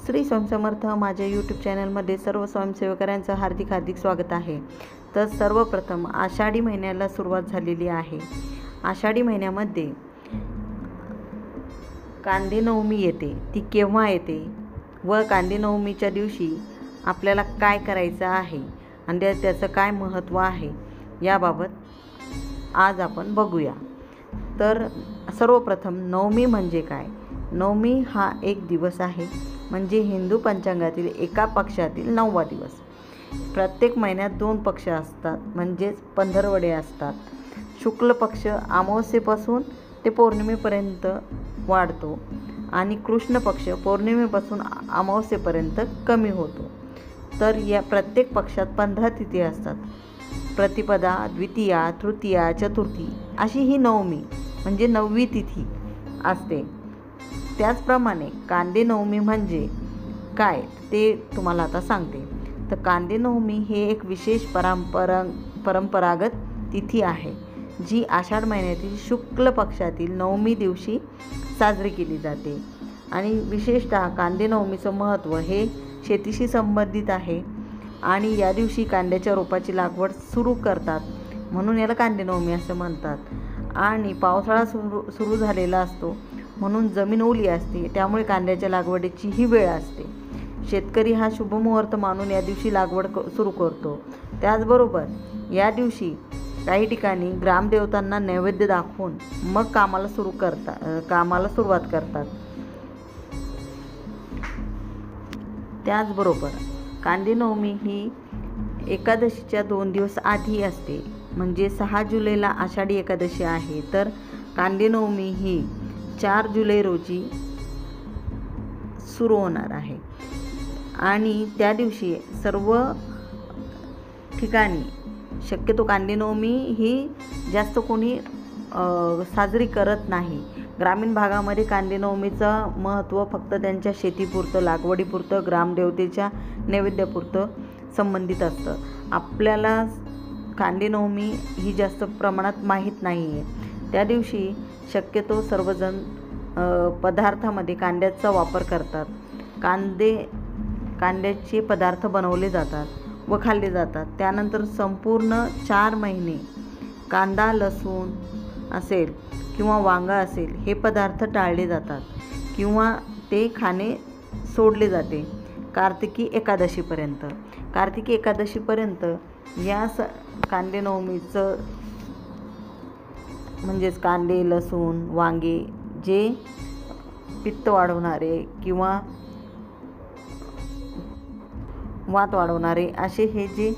श्री स्वामी समर्थ माझ्या यूट्यूब चॅनलमध्ये सर्व स्वयंसेवकांचं हार्दिक स्वागत आहे। तर सर्वप्रथम आषाढी महिन्याला सुरुवात झालेली आहे। आषाढी महिन्यामध्ये कांदे नवमी येते, ती केव्हा येते व कांदे नवमीच्या दिवशी आपल्याला काय करायचं आहे आणि त्याचं काय महत्त्व आहे याबाबत आज आपण बघूया। तर सर्वप्रथम नवमी म्हणजे काय? नवमी हा एक दिवस आहे, म्हणजे हिंदू पंचांगातील एका पक्षातील 9वा दिवस। प्रत्येक महिन्यात 2 पक्ष असतात, म्हणजेच पंधरवडे असतात। शुक्ल पक्ष अमावस्येपासून ते पौर्णिमेपर्यंत वाढतो आणि कृष्ण पक्ष पौर्णिमेपासून अमावस्येपर्यंत कमी होतो। तर या प्रत्येक पक्षात 15 तिथी असतात। प्रतिपदा, द्वितीया, तृतीया, चतुर्थी अशी ही नवमी म्हणजे 9वी तिथी असते। त्याचप्रमाणे कांदे नवमी म्हणजे काय ते तुम्हाला आता सांगते। तर कांदे नवमी हे एक विशेष परंपरागत तिथी आहे, जी आषाढ महिन्यातील शुक्ल पक्षातील 9वी दिवशी साजरी केली जाते। आणि विशेषतः कांदे नवमीचं महत्त्व हे शेतीशी संबंधित आहे आणि या दिवशी कांद्याच्या रोपाची लागवड सुरू करतात, म्हणून याला कांदे नवमी असं म्हणतात। आणि पावसाळा सुरू झालेला असतो, म्हणून जमीन ओली असते, त्यामुळे कांद्याच्या लागवडीची ही वेळ असते। शेतकरी हा शुभ मुहूर्त मानून या दिवशी लागवड सुरू करतो। त्याचबरोबर या दिवशी काही ठिकाणी ग्रामदेवतांना नैवेद्य दाखवून मग कामाला सुरुवात करतात। त्याचबरोबर कांदे नवमी ही एकादशीच्या 2 दिवस आधी असते, म्हणजे 6 जुलैला आषाढी एकादशी आहे, तर कांदे नवमी ही 4 जुलै रोजी सुरू होणार आहे। आणि त्या दिवशी सर्व ठिकाणी शक्यतो कांदे नवमी ही जास्त कोणी साजरी करत नाही। ग्रामीण भागामध्ये कांदे नवमीचं महत्त्व फक्त त्यांच्या शेतीपुरतं, लागवडीपुरतं, ग्रामदेवतेच्या नैवेद्यापुरतं संबंधित असतं। आपल्याला कांदे नवमी ही जास्त प्रमाणात माहीत नाही आहे। त्या दिवशी शक्यतो सर्वजण पदार्थामध्ये कांद्याचा वापर करतात। कांद्याचे पदार्थ बनवले जातात व खाल्ले जातात। त्यानंतर संपूर्ण 4 महिने कांदा, लसूण असेल किंवा वांगा असेल हे पदार्थ टाळले जातात किंवा ते खाणे सोडले जाते कार्तिकी एकादशीपर्यंत। कार्तिकी एकादशीपर्यंत या कांदे नवमीचं म्हणजेच कांदे, लसूण, वांगे जे पित्त वाढवणारे किंवा वात वाढवणारे असे हे जे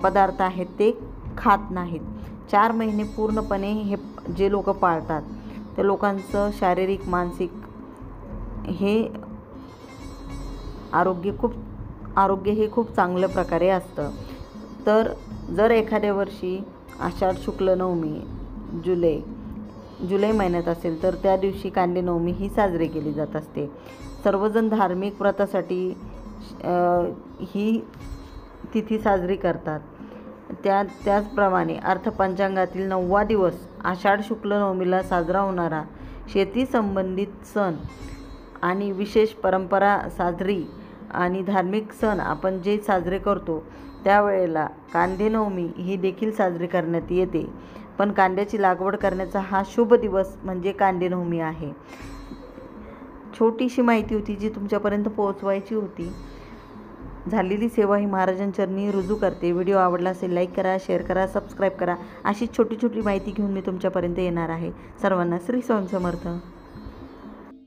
पदार्थ आहेत ते खात नाहीत। 4 महिने पूर्णपणे हे जे लोक पाळतात त्या लोकांचं शारीरिक, मानसिक हे आरोग्य हे खूप चांगल्या प्रकारे असतं। तर जर एखाद्या वर्षी आषाढ शुक्ल नवमी जुलै महिन्यात असेल, तर त्या दिवशी कांदे नवमी ही साजरी केली जात असते। सर्वजण धार्मिक व्रतासाठी ही तिथी साजरी करतात। त्याचप्रमाणे अर्थपंचांगातील 9वा दिवस आषाढ शुक्ल नवमीला साजरा होणारा शेती संबंधित सण आणि विशेष परंपरा साजरी आणि धार्मिक सण आपण जे साजरे करतो त्यावेळेला कांदे नवमी ही देखील साजरी करण्यात येते। पण कांद्याची लागवड करण्याचा हा शुभ दिवस म्हणजे कांदे नवमी आहे। छोटीशी माहिती होती जी तुमच्यापर्यंत पोहोचवायची होती। झालेली सेवा ही महाराजांचरणी रुजू करते। व्हिडिओ आवडला असेल लाईक करा, शेअर करा, सबस्क्राईब करा। अशी छोटी माहिती घेऊन मी तुमच्यापर्यंत येणार आहे। सर्वांना श्री स्वामी समर्थ।